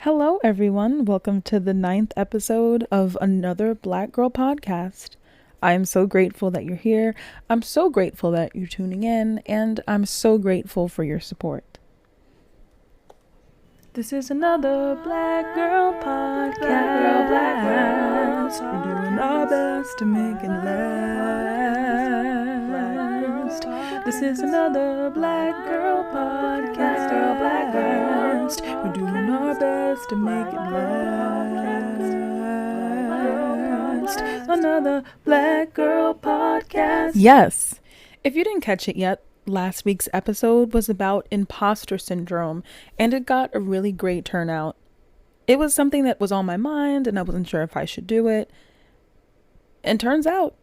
Hello, everyone. Welcome to the 9th episode of another Black Girl podcast. I am so grateful that you're here. I'm so grateful that you're tuning in, and I'm so grateful for your support. This is another Black Girl podcast. Black Girl. We're doing our best to make it last. This is another Black Girl podcast. Black Girl. We're doing our best to make it last. Another Black Girl podcast. Yes. If you didn't catch it yet, last week's episode was about imposter syndrome, and it got a really great turnout. It was something that was on my mind, and I wasn't sure if I should do it. And turns out,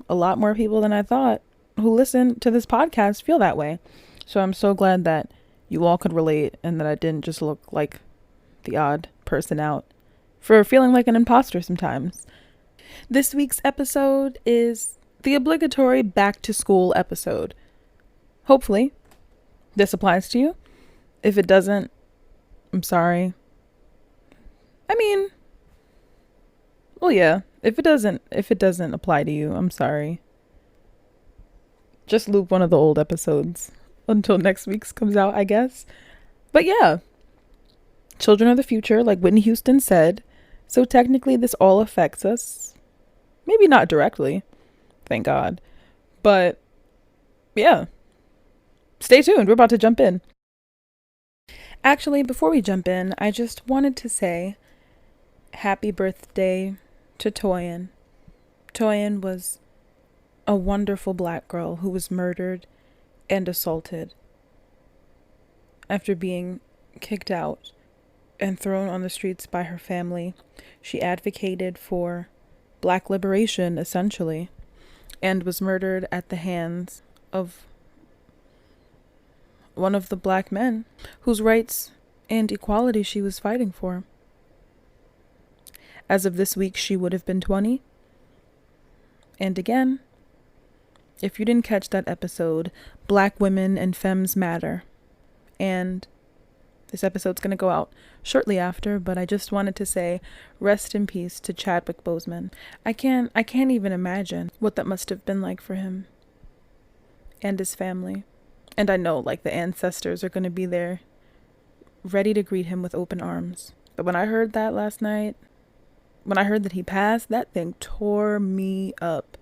a lot more people than I thought who listen to this podcast feel that way. So I'm so glad that you all could relate and that I didn't just look like the odd person out for feeling like an imposter sometimes. This week's episode is the obligatory back to school episode. Hopefully, this applies to you. If it doesn't, I'm sorry. Yeah, if it doesn't apply to you, I'm sorry. Just loop one of the old episodes until next week's comes out, I guess. But yeah, children are the future, like Whitney Houston said. So technically this all affects us. Maybe not directly, thank God. But yeah, stay tuned. We're about to jump in. Actually, before we jump in, I just wanted to say happy birthday to Toyan. Toyan was a wonderful Black girl who was murdered and assaulted after being kicked out and thrown on the streets by her family. She advocated for Black liberation, essentially, and was murdered at the hands of one of the Black men whose rights and equality she was fighting for. As of this week, she would have been 20. And again, if you didn't catch that episode, Black women and femmes matter. And this episode's going to go out shortly after, but I just wanted to say rest in peace to Chadwick Boseman. I can't even imagine what that must have been like for him and his family. And I know, like, the ancestors are going to be there ready to greet him with open arms. But when I heard that last night, when I heard that he passed, that thing tore me up.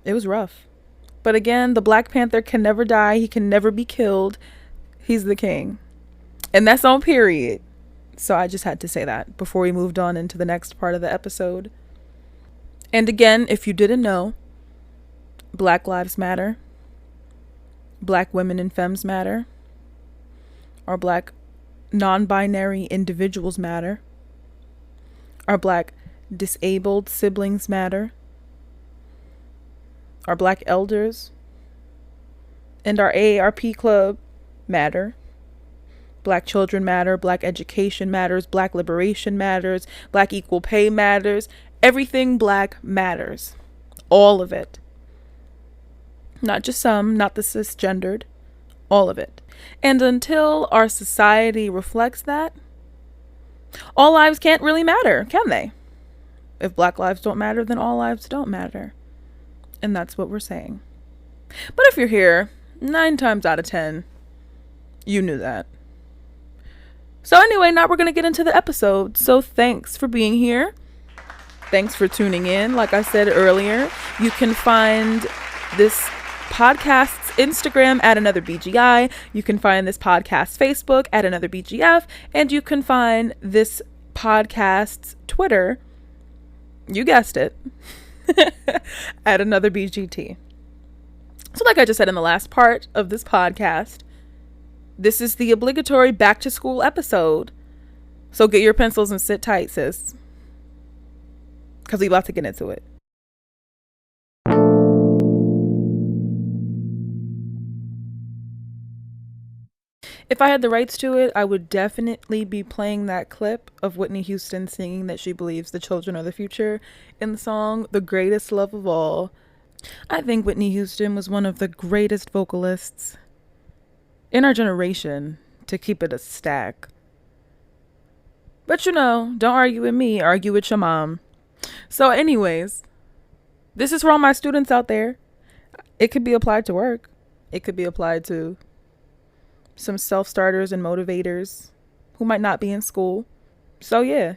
It was rough. But again, the Black Panther can never die. He can never be killed. He's the king. And that's on period. So I just had to say that before we moved on into the next part of the episode. And again, if you didn't know, Black lives matter. Black women and femmes matter. Our Black non-binary individuals matter. Our Black disabled siblings matter. Our Black elders and our AARP club matter. Black children matter. Black education matters. Black liberation matters. Black equal pay matters. Everything Black matters. All of it. Not just some, not the cisgendered. All of it. And until our society reflects that, all lives can't really matter, can they? If Black lives don't matter, then all lives don't matter. And that's what we're saying. But if you're here, 9 times out of 10, you knew that. So anyway, now we're going to get into the episode. So thanks for being here. Thanks for tuning in. Like I said earlier, you can find this podcast's Instagram at Another BGI. You can find this podcast's Facebook at Another BGF. And you can find this podcast's Twitter, you guessed it, at Another BGT. So like I just said in the last part of this podcast, this is the obligatory back to school episode. So get your pencils and sit tight, sis, because we're about to get into it. If I had the rights to it, I would definitely be playing that clip of Whitney Houston singing that she believes the children are the future in the song The Greatest Love of All. I think Whitney Houston was one of the greatest vocalists in our generation, to keep it a stack. But don't argue with me, argue with your mom. So anyways, this is for all my students out there. It could be applied to work. It could be applied to some self-starters and motivators who might not be in school. So yeah,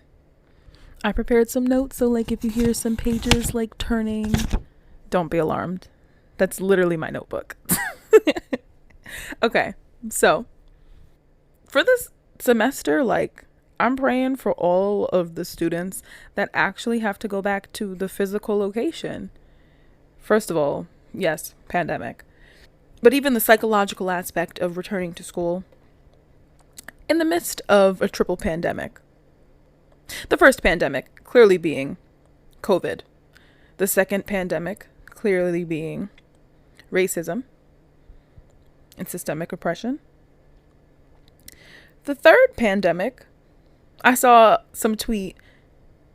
I prepared some notes, so like if you hear some pages like turning, don't be alarmed. That's literally my notebook. Okay, so for this semester, like, I'm praying for all of the students that actually have to go back to the physical location. First of all, yes, pandemic. But even the psychological aspect of returning to school in the midst of a triple pandemic. The first pandemic clearly being COVID. The second pandemic clearly being racism and systemic oppression. The third pandemic, I saw some tweet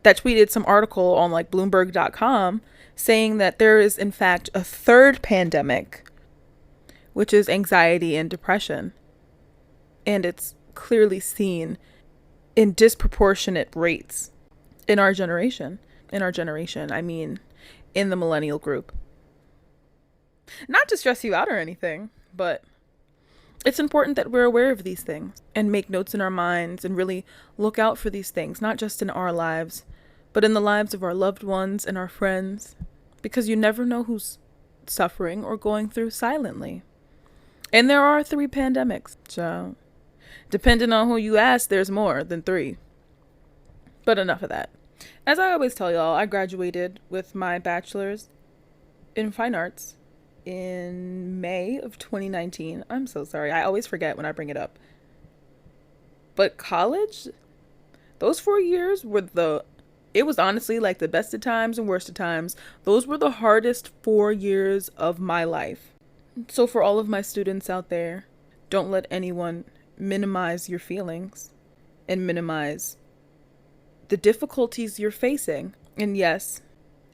that tweeted some article on like Bloomberg.com saying that there is in fact a third pandemic, which is anxiety and depression. And it's clearly seen in disproportionate rates in our generation. In our generation, I mean, in the millennial group. Not to stress you out or anything, but it's important that we're aware of these things and make notes in our minds and really look out for these things, not just in our lives, but in the lives of our loved ones and our friends, because you never know who's suffering or going through silently. And there are 3 pandemics, so depending on who you ask, there's more than 3. But enough of that. As I always tell y'all, I graduated with my bachelor's in fine arts in May of 2019. I'm so sorry. I always forget when I bring it up. But college, those 4 years it was honestly like the best of times and worst of times. Those were the hardest 4 years of my life. So for all of my students out there, don't let anyone minimize your feelings and minimize the difficulties you're facing. And yes,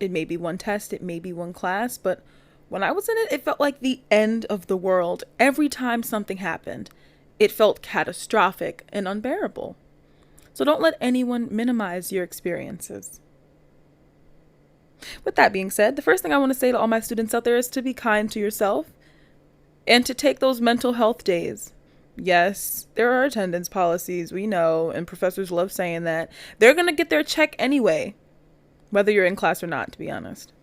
it may be one test, it may be one class, but when I was in it, it felt like the end of the world. Every time something happened, it felt catastrophic and unbearable. So don't let anyone minimize your experiences. With that being said, the first thing I want to say to all my students out there is to be kind to yourself and to take those mental health days. Yes, there are attendance policies, we know, and professors love saying that. They're going to get their check anyway, whether you're in class or not, to be honest.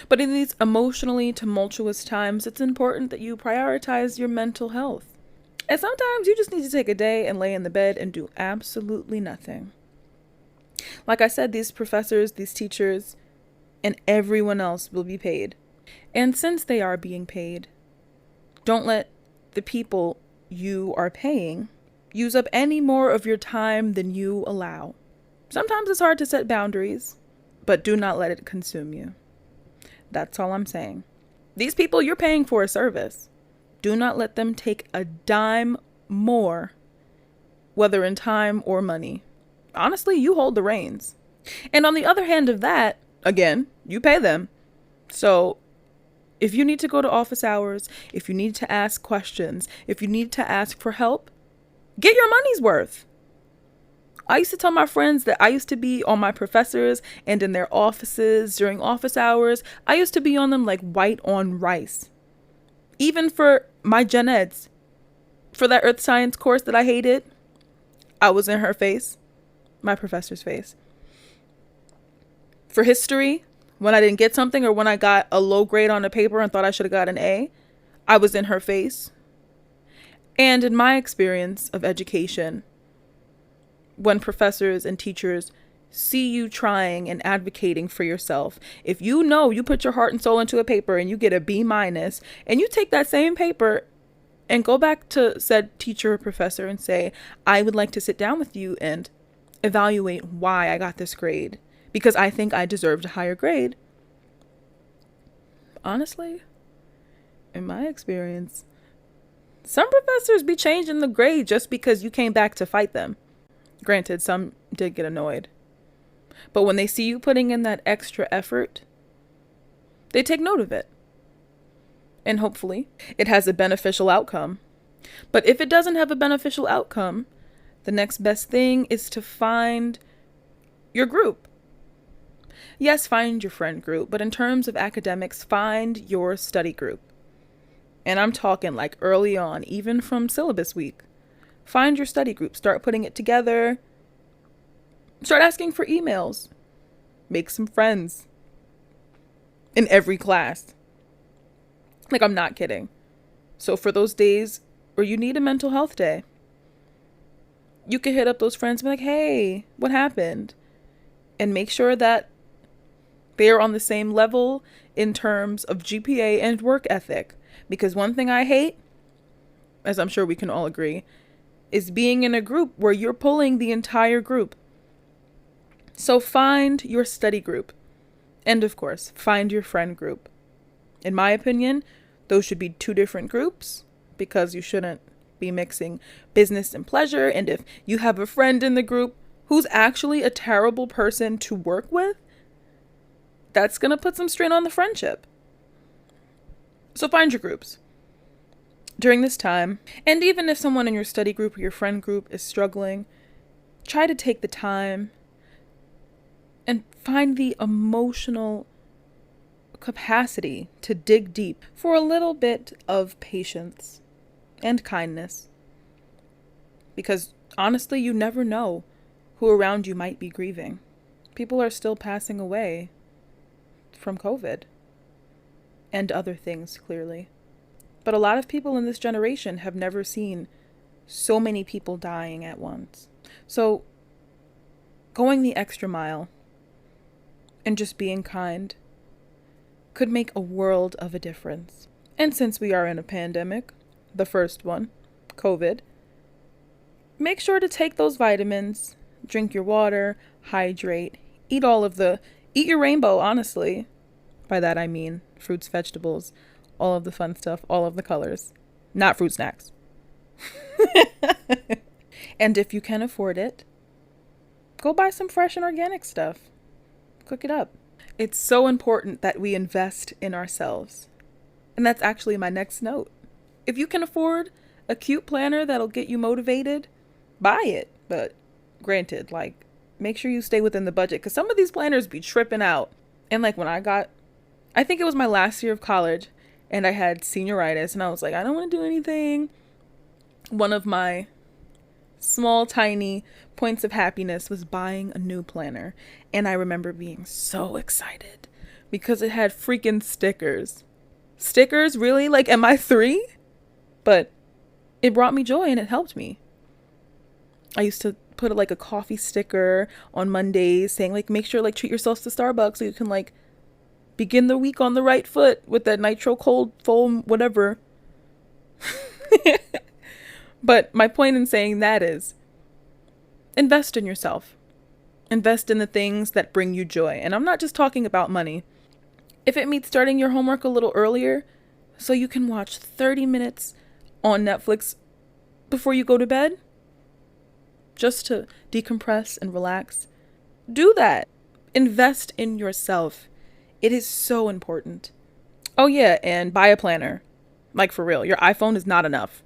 But in these emotionally tumultuous times, it's important that you prioritize your mental health. And sometimes you just need to take a day and lay in the bed and do absolutely nothing. Like I said, these professors, these teachers, and everyone else will be paid. And since they are being paid, don't let the people you are paying use up any more of your time than you allow. Sometimes it's hard to set boundaries, but do not let it consume you. That's all I'm saying. These people, you're paying for a service. Do not let them take a dime more, whether in time or money. Honestly, you hold the reins. And on the other hand of that, again, you pay them. So if you need to go to office hours, if you need to ask questions, if you need to ask for help, get your money's worth. I used to tell my friends that I used to be on my professors and in their offices during office hours. I used to be on them like white on rice. Even for my gen eds, for that earth science course that I hated, I was in her face, my professor's face. For history, when I didn't get something or when I got a low grade on a paper and thought I should have got an A, I was in her face. And in my experience of education, when professors and teachers see you trying and advocating for yourself, if you know you put your heart and soul into a paper and you get a B minus, and you take that same paper and go back to said teacher or professor and say, I would like to sit down with you and evaluate why I got this grade, because I think I deserved a higher grade. Honestly, in my experience, some professors be changing the grade just because you came back to fight them. Granted, some did get annoyed. But when they see you putting in that extra effort, they take note of it. And hopefully, it has a beneficial outcome. But if it doesn't have a beneficial outcome, The next best thing is to find your group. Yes, find your friend group, but in terms of academics, find your study group. And I'm talking like early on, even from syllabus week. Find your study group, start putting it together, start asking for emails, make some friends in every class. Like, I'm not kidding. So for those days where you need a mental health day, you can hit up those friends and be like, hey, what happened? And make sure that they're on the same level in terms of GPA and work ethic. Because one thing I hate, as I'm sure we can all agree, is being in a group where you're pulling the entire group. So find your study group. And of course, find your friend group. In my opinion, those should be two different groups because you shouldn't be mixing business and pleasure. And if you have a friend in the group who's actually a terrible person to work with, that's going to put some strain on the friendship. So find your groups during this time. And even if someone in your study group or your friend group is struggling, try to take the time and find the emotional capacity to dig deep for a little bit of patience and kindness. Because honestly, you never know who around you might be grieving. People are still passing away from COVID and other things, clearly. But a lot of people in this generation have never seen so many people dying at once. So going the extra mile and just being kind could make a world of a difference. And since we are in a pandemic, the first one, COVID, make sure to take those vitamins, drink your water, hydrate, eat your rainbow, honestly. By that I mean fruits, vegetables, all of the fun stuff, all of the colors, not fruit snacks. And if you can afford it, go buy some fresh and organic stuff. Cook it up. It's so important that we invest in ourselves. And that's actually my next note. If you can afford a cute planner that'll get you motivated, buy it. But granted, make sure you stay within the budget, because some of these planners be tripping out. And when I think it was my last year of college, and I had senioritis, and I was like, I don't want to do anything. One of my small, tiny points of happiness was buying a new planner. And I remember being so excited because it had freaking stickers. Stickers? Really? Am I 3? But it brought me joy and it helped me. I used to put a coffee sticker on Mondays saying make sure treat yourselves to Starbucks so you can begin the week on the right foot with that nitro cold foam whatever. But my point in saying that is invest in yourself. Invest in the things that bring you joy. And I'm not just talking about money. If it means starting your homework a little earlier so you can watch 30 minutes on Netflix before you go to bed, just to decompress and relax, do that. Invest in yourself. It is so important. Oh yeah, and buy a planner. For real, your iPhone is not enough.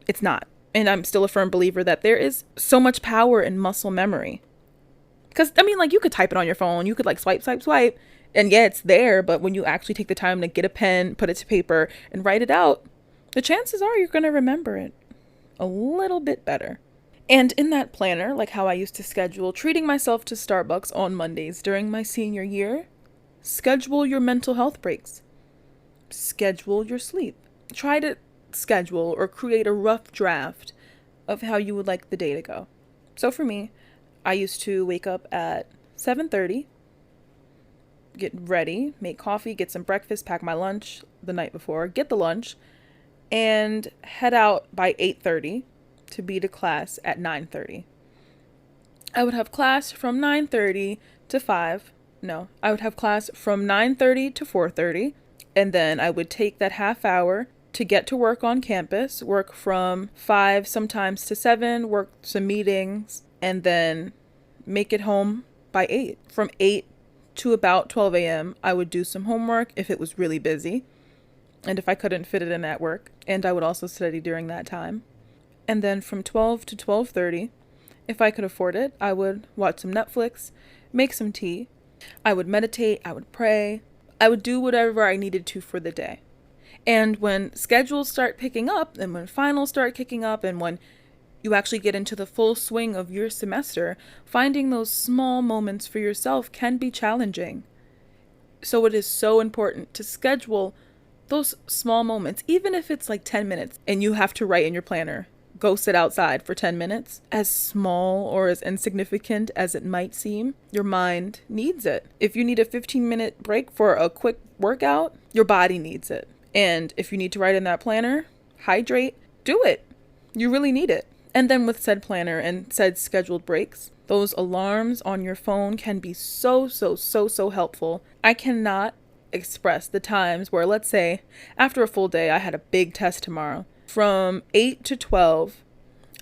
It's not. And I'm still a firm believer that there is so much power in muscle memory. Because, you could type it on your phone. You could, swipe, swipe, swipe. And yeah, it's there. But when you actually take the time to get a pen, put it to paper, and write it out, the chances are you're going to remember it a little bit better. And in that planner, how I used to schedule treating myself to Starbucks on Mondays during my senior year, schedule your mental health breaks. Schedule your sleep. Try to schedule or create a rough draft of how you would like the day to go. So for me, I used to wake up at 7:30, get ready, make coffee, get some breakfast, pack my lunch the night before, get the lunch, and head out by 8:30 to be to class at 9:30. I would have class from 9:30 to 5. No, I would have class from 9:30 to 4:30, and then I would take that half hour to get to work on campus, work from 5 sometimes to 7, work some meetings, and then make it home by 8. From 8 to about 12 a.m., I would do some homework if it was really busy, and if I couldn't fit it in at work, and I would also study during that time. And then from 12 to 12:30, if I could afford it, I would watch some Netflix, make some tea. I would meditate, I would pray. I would do whatever I needed to for the day. And when schedules start picking up, and when finals start kicking up, and when you actually get into the full swing of your semester, finding those small moments for yourself can be challenging. So it is so important to schedule those small moments, even if it's like 10 minutes and you have to write in your planner, go sit outside for 10 minutes. As small or as insignificant as it might seem, your mind needs it. If you need a 15-minute break for a quick workout, your body needs it. And if you need to write in that planner, hydrate, do it. You really need it. And then with said planner and said scheduled breaks, those alarms on your phone can be so helpful. I cannot express the times where, let's say, after a full day, I had a big test tomorrow. From 8 to 12,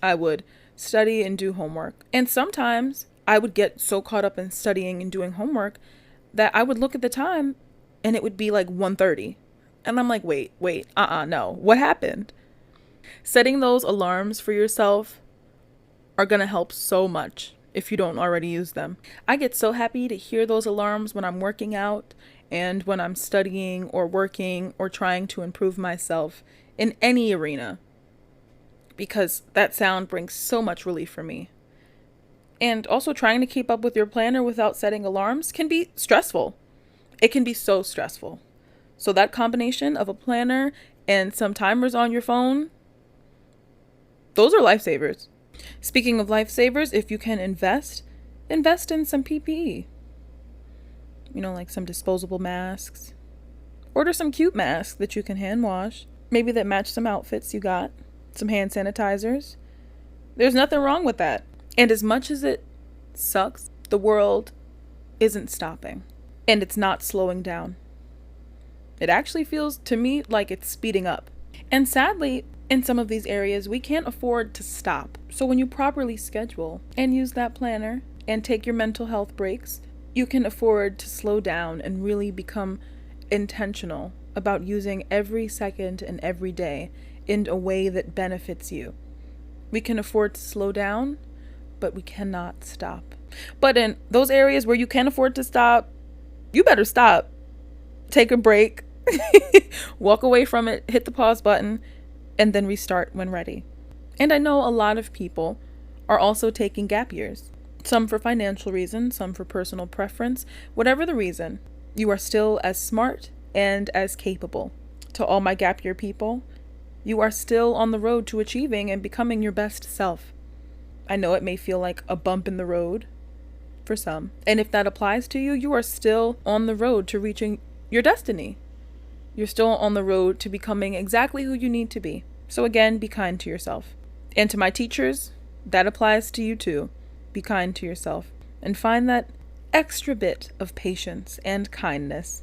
I would study and do homework. And sometimes I would get so caught up in studying and doing homework that I would look at the time and it would be like 1:30. And I'm like, no, what happened? Setting those alarms for yourself are going to help so much if you don't already use them. I get so happy to hear those alarms when I'm working out and when I'm studying or working or trying to improve myself in any arena, because that sound brings so much relief for me. And also trying to keep up with your planner without setting alarms can be stressful. It can be so stressful. So that combination of a planner and some timers on your phone, those are lifesavers. Speaking of lifesavers, if you can invest in some PPE. Like some disposable masks. Order some cute masks that you can hand wash. Maybe that match some outfits you got. Some hand sanitizers. There's nothing wrong with that. And as much as it sucks, the world isn't stopping. And it's not slowing down. It actually feels to me like it's speeding up. And sadly, in some of these areas, we can't afford to stop. So when you properly schedule and use that planner and take your mental health breaks, you can afford to slow down and really become intentional about using every second and every day in a way that benefits you. We can afford to slow down, but we cannot stop. But in those areas where you can afford to stop, you better stop. Take a break. Walk away from it, hit the pause button, and then restart when ready. And I know a lot of people are also taking gap years. Some for financial reasons, some for personal preference. Whatever the reason, you are still as smart and as capable. To all my gap year people, you are still on the road to achieving and becoming your best self. I know it may feel like a bump in the road for some. And if that applies to you, you are still on the road to reaching your destiny. You're still on the road to becoming exactly who you need to be. So again, be kind to yourself. And to my teachers, that applies to you too. Be kind to yourself and find that extra bit of patience and kindness.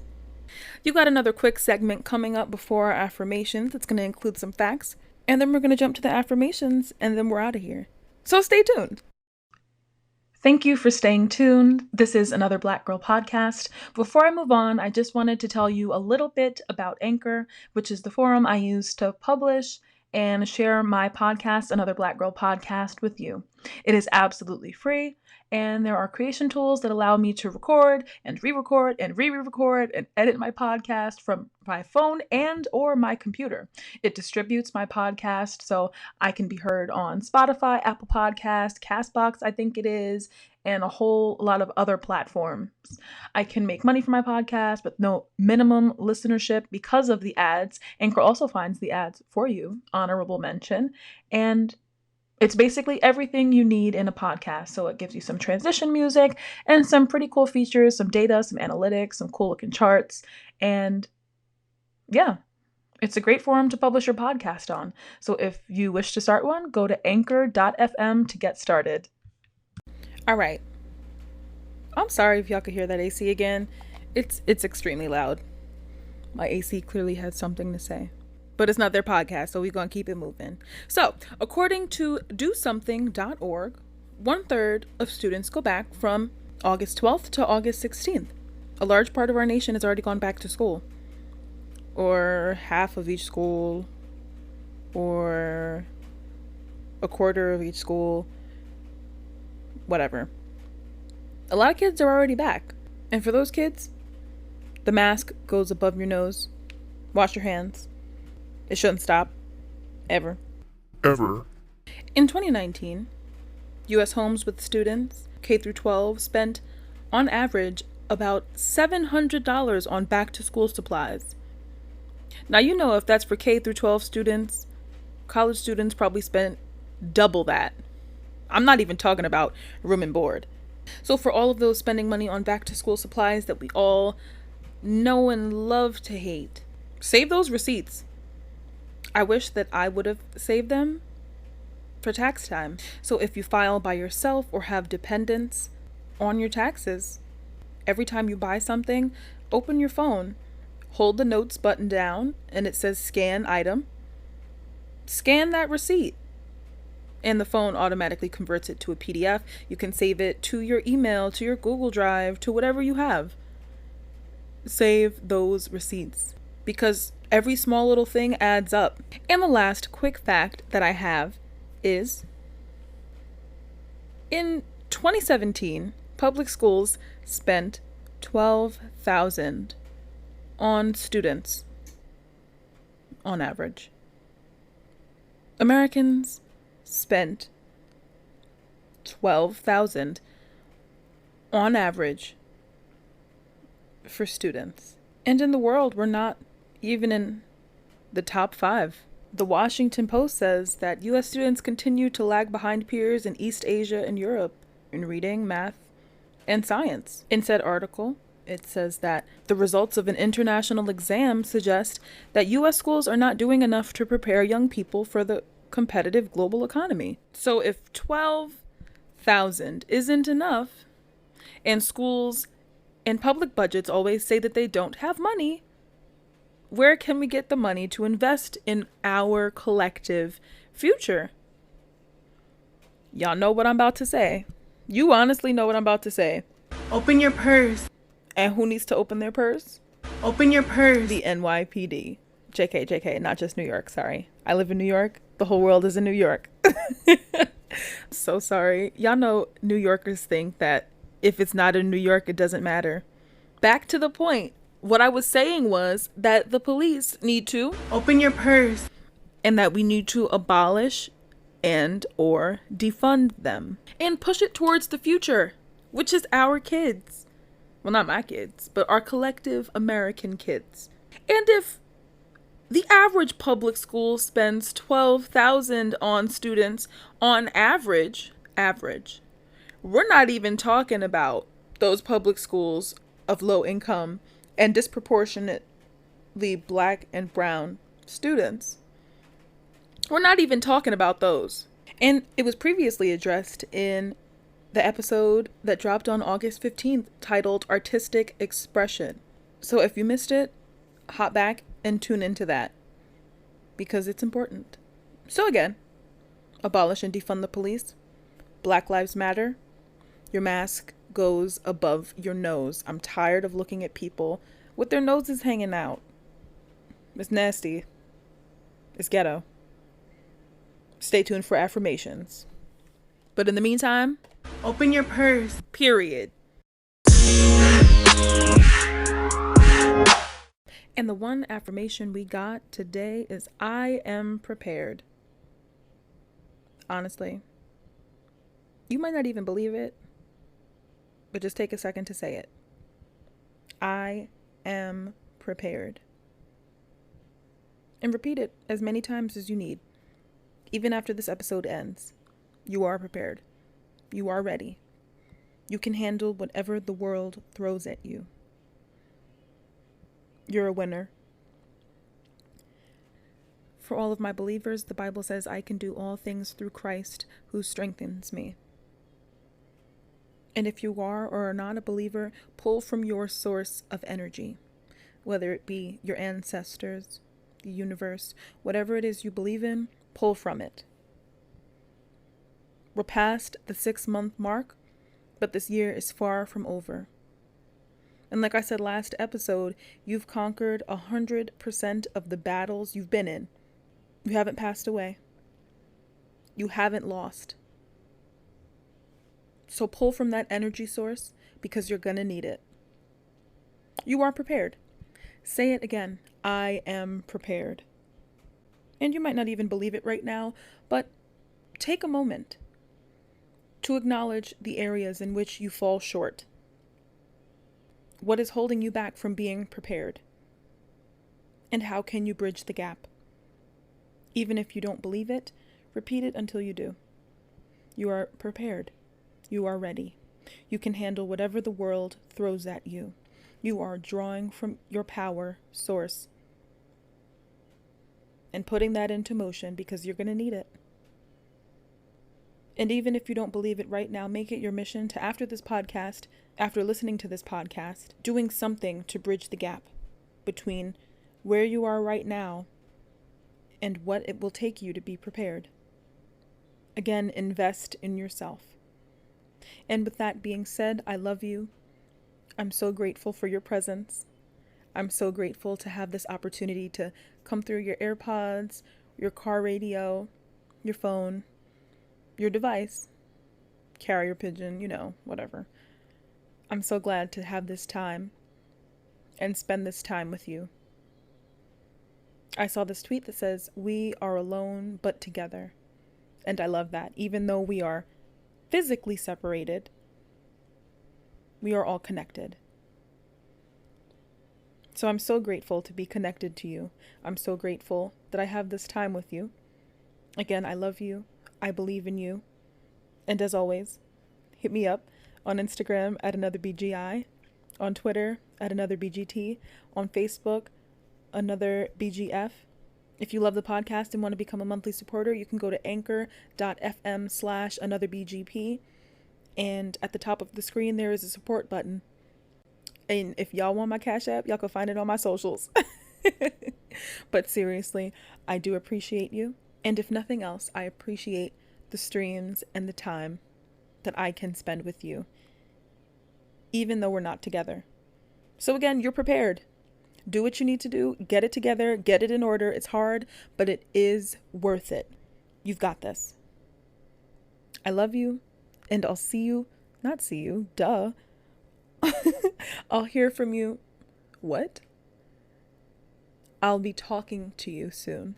You got another quick segment coming up before our affirmations. That's going to include some facts. And then we're going to jump to the affirmations and then we're out of here. So stay tuned. Thank you for staying tuned. This is another Black Girl podcast. Before I move on, I just wanted to tell you a little bit about Anchor, which is the forum I use to publish and share my podcast, Another Black Girl Podcast, with you. It is absolutely free, and there are creation tools that allow me to record and re-record and re-record and edit my podcast from my phone and or my computer. It distributes my podcast so I can be heard on Spotify, Apple Podcast, Castbox, I think it is, and a whole lot of other platforms. I can make money from my podcast with no minimum listenership because of the ads. Anchor also finds the ads for you, honorable mention, and it's basically everything you need in a podcast. So it gives you some transition music and some pretty cool features, some data, some analytics, some cool looking charts. And yeah, it's a great forum to publish your podcast on. So if you wish to start one, go to anchor.fm to get started. All right. I'm sorry if y'all could hear that AC again. It's extremely loud. My AC clearly has something to say. But it's not their podcast, so we're going to keep it moving. So, according to dosomething.org, 1/3 of students go back from August 12th to August 16th. A large part of our nation has already gone back to school. Or half of each school. Or a quarter of each school, whatever. A lot of kids are already back. And for those kids, the mask goes above your nose. Wash your hands. It shouldn't stop. Ever. Ever. In 2019, U.S. homes with students, K through 12, spent, on average, about $700 on back-to-school supplies. Now, you know, if that's for K through 12 students, college students probably spent double that. I'm not even talking about room and board. So for all of those spending money on back-to-school supplies that we all know and love to hate, save those receipts. I wish that I would have saved them for tax time. So if you file by yourself or have dependents on your taxes, every time you buy something, open your phone, hold the notes button down, and it says scan item. Scan that receipt, and the phone automatically converts it to a PDF. You can save it to your email, to your Google Drive, to whatever you have. Save those receipts, because every small little thing adds up. And the last quick fact that I have is, in 2017, public schools spent $12,000 on students on average. Americans spent $12,000 on average for students. And in the world, we're not even in the top 5. The Washington Post says that U.S. students continue to lag behind peers in East Asia and Europe in reading, math, and science. In said article, it says that the results of an international exam suggest that U.S. schools are not doing enough to prepare young people for the competitive global economy. So if 12,000 isn't enough, and schools and public budgets always say that they don't have money, where can we get the money to invest in our collective future? Y'all know what I'm about to say. You honestly know what I'm about to say. Open your purse. And who needs to open their purse? Open your purse. The NYPD. JK, not just New York, sorry. I live in New York. The whole world is in New York. So sorry. Y'all know New Yorkers think that if it's not in New York, it doesn't matter. Back to the point. What I was saying was that the police need to open your purse, and that we need to abolish and or defund them and push it towards the future, which is our kids. Well, not my kids, but our collective American kids. And if the average public school spends $12,000 on students on average, we're not even talking about those public schools of low income and disproportionately Black and brown students. We're not even talking about those. And it was previously addressed in the episode that dropped on August 15th titled Artistic Expression. So if you missed it, hop back and tune into that, because it's important. So again, abolish and defund the police. Black Lives Matter. Your mask goes above your nose. I'm tired of looking at people with their noses hanging out. It's nasty. It's ghetto. Stay tuned for affirmations. But in the meantime, open your purse. Period. And the one affirmation we got today is I am prepared. Honestly, you might not even believe it, but just take a second to say it. I am prepared. And repeat it as many times as you need. Even after this episode ends, you are prepared. You are ready. You can handle whatever the world throws at you. You're a winner. For all of my believers, the Bible says I can do all things through Christ who strengthens me. And if you are or are not a believer, pull from your source of energy, whether it be your ancestors, the universe, whatever it is you believe in, pull from it. We're past the 6-month mark, but this year is far from over. And like I said last episode, you've conquered 100% of the battles you've been in. You haven't passed away. You haven't lost. So pull from that energy source because you're going to need it. You are prepared. Say it again. I am prepared. And you might not even believe it right now, but take a moment to acknowledge the areas in which you fall short. What is holding you back from being prepared? And how can you bridge the gap? Even if you don't believe it, repeat it until you do. You are prepared. You are ready. You can handle whatever the world throws at you. You are drawing from your power source and putting that into motion because you're going to need it. And even if you don't believe it right now, make it your mission to, after listening to this podcast, doing something to bridge the gap between where you are right now and what it will take you to be prepared. Again, invest in yourself. And with that being said, I love you. I'm so grateful for your presence. I'm so grateful to have this opportunity to come through your AirPods, your car radio, your phone, your device, carrier pigeon, whatever. I'm so glad to have this time and spend this time with you. I saw this tweet that says, "We are alone but together." And I love that. Even though we are physically separated, we are all connected. So I'm so grateful to be connected to you. I'm so grateful that I have this time with you. Again, I love you. I believe in you. And as always, hit me up on Instagram at AnotherBGI, on Twitter at AnotherBGT, on Facebook, AnotherBGF. If you love the podcast and want to become a monthly supporter, you can go to anchor.fm/AnotherBGP. And at the top of the screen, there is a support button. And if y'all want my Cash App, y'all can find it on my socials. But seriously, I do appreciate you. And if nothing else, I appreciate the streams and the time that I can spend with you, even though we're not together. So again, you're prepared. Do what you need to do. Get it together. Get it in order. It's hard, but it is worth it. You've got this. I love you, and I'll duh. I'll hear from you. What? I'll be talking to you soon.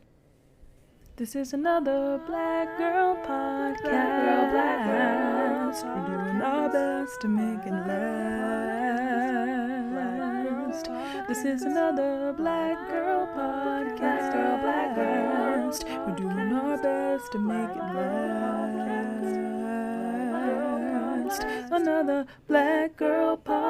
This is another Black Girl Podcast. Black Girl. We're doing our best to make it last. This is another Black Girl Podcast. Black Girl. We're doing our best to make it last. Another Black Girl Podcast.